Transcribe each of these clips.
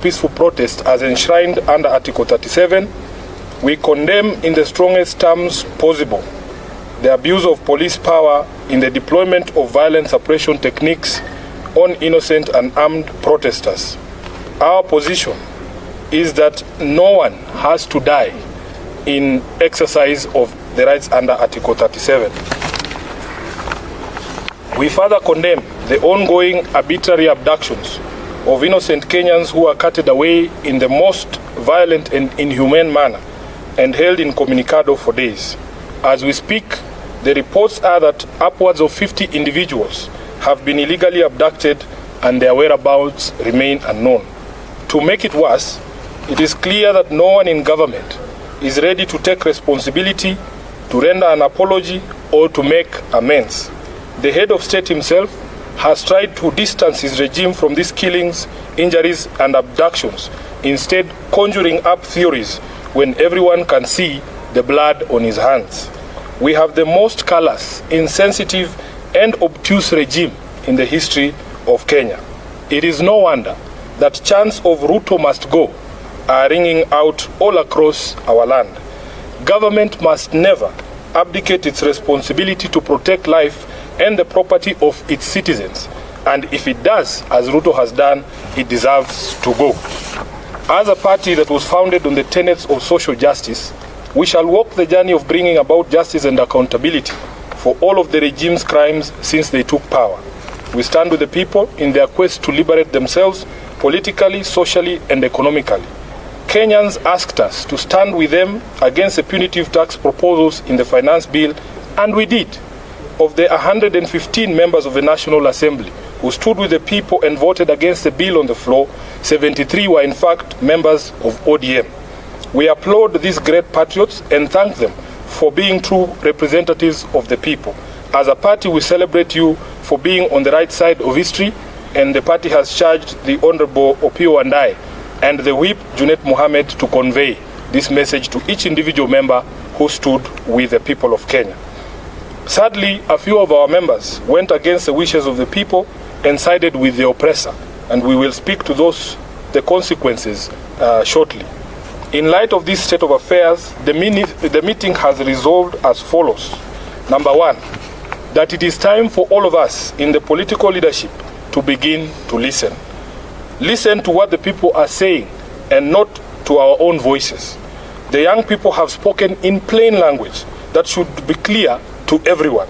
peaceful protest as enshrined under Article 37, we condemn in the strongest terms possible the abuse of police power in the deployment of violent suppression techniques on innocent and armed protesters. Our position is that no one has to die in exercise of the rights under Article 37. We further condemn the ongoing arbitrary abductions of innocent Kenyans who are carted away in the most violent and inhumane manner and held incommunicado for days. As we speak, the reports are that upwards of 50 individuals have been illegally abducted and their whereabouts remain unknown. To make it worse, it is clear that no one in government is ready to take responsibility, to render an apology, or to make amends. The head of state himself has tried to distance his regime from these killings, injuries, and abductions, instead conjuring up theories when everyone can see the blood on his hands. We have the most callous, insensitive, and obtuse regime in the history of Kenya. It is no wonder that chants of Ruto must go are ringing out all across our land. Government must never abdicate its responsibility to protect life and the property of its citizens, and if it does, as Ruto has done, it deserves to go. As a party that was founded on the tenets of social justice, we shall walk the journey of bringing about justice and accountability for all of the regime's crimes since they took power. We stand with the people in their quest to liberate themselves politically, socially, and economically. Kenyans asked us to stand with them against the punitive tax proposals in the finance bill, and we did. Of the 115 members of the National Assembly who stood with the people and voted against the bill on the floor, 73 were in fact members of ODM. We applaud these great patriots and thank them for being true representatives of the people. As a party, we celebrate you for being on the right side of history, and the party has charged the Honorable Opio Andai and the Whip Junet Mohammed to convey this message to each individual member who stood with the people of Kenya. Sadly, a few of our members went against the wishes of the people and sided with the oppressor, and we will speak to the consequences shortly. In light of this state of affairs, the meeting has resolved as follows. Number one, that it is time for all of us in the political leadership to begin to listen. Listen to what the people are saying and not to our own voices. The young people have spoken in plain language that should be clear to everyone.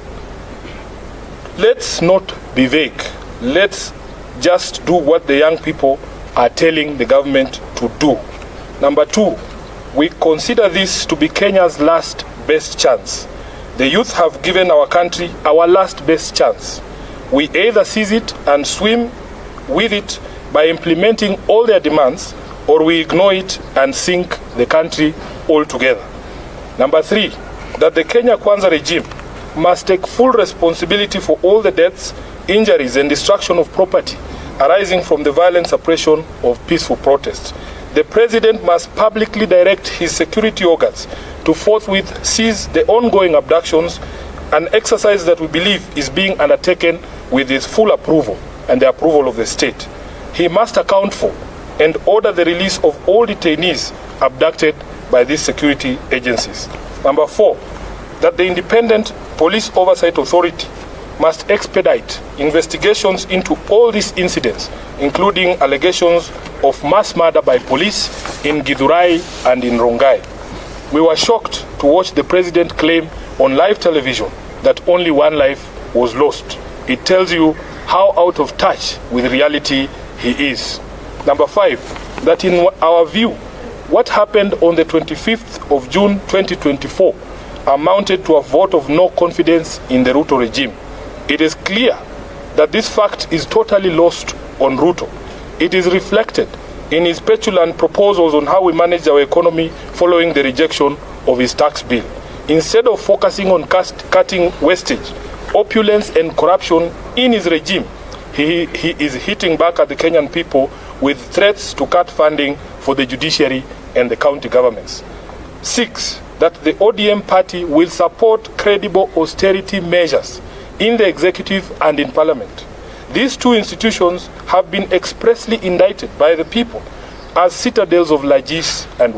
Let's not be vague. Let's just do what the young people are telling the government to do. Number two, we consider this to be Kenya's last best chance. The youth have given our country our last best chance. We either seize it and swim with it by implementing all their demands, or we ignore it and sink the country altogether. Number three, that the Kenya Kwanza regime must take full responsibility for all the deaths, injuries, and destruction of property arising from the violent suppression of peaceful protests. The president must publicly direct his security organs to forthwith seize the ongoing abductions, an exercise that we believe is being undertaken with his full approval and the approval of the state. He must account for and order the release of all detainees abducted by these security agencies. Number four, that the Independent Police Oversight Authority must expedite investigations into all these incidents, including allegations of mass murder by police in Githurai and in Rongai. We were shocked to watch the president claim on live television that only one life was lost. It tells you how out of touch with reality he is. Number five, that in our view, what happened on the 25th of June 2024 amounted to a vote of no confidence in the Ruto regime. It is clear that this fact is totally lost on Ruto. It is reflected in his petulant proposals on how we manage our economy following the rejection of his tax bill. Instead of focusing on cutting wastage, opulence, and corruption in his regime, he is hitting back at the Kenyan people with threats to cut funding for the judiciary and the county governments. Six, that the ODM party will support credible austerity measures in the executive and in parliament. These two institutions have been expressly indicted by the people as citadels of Lajis and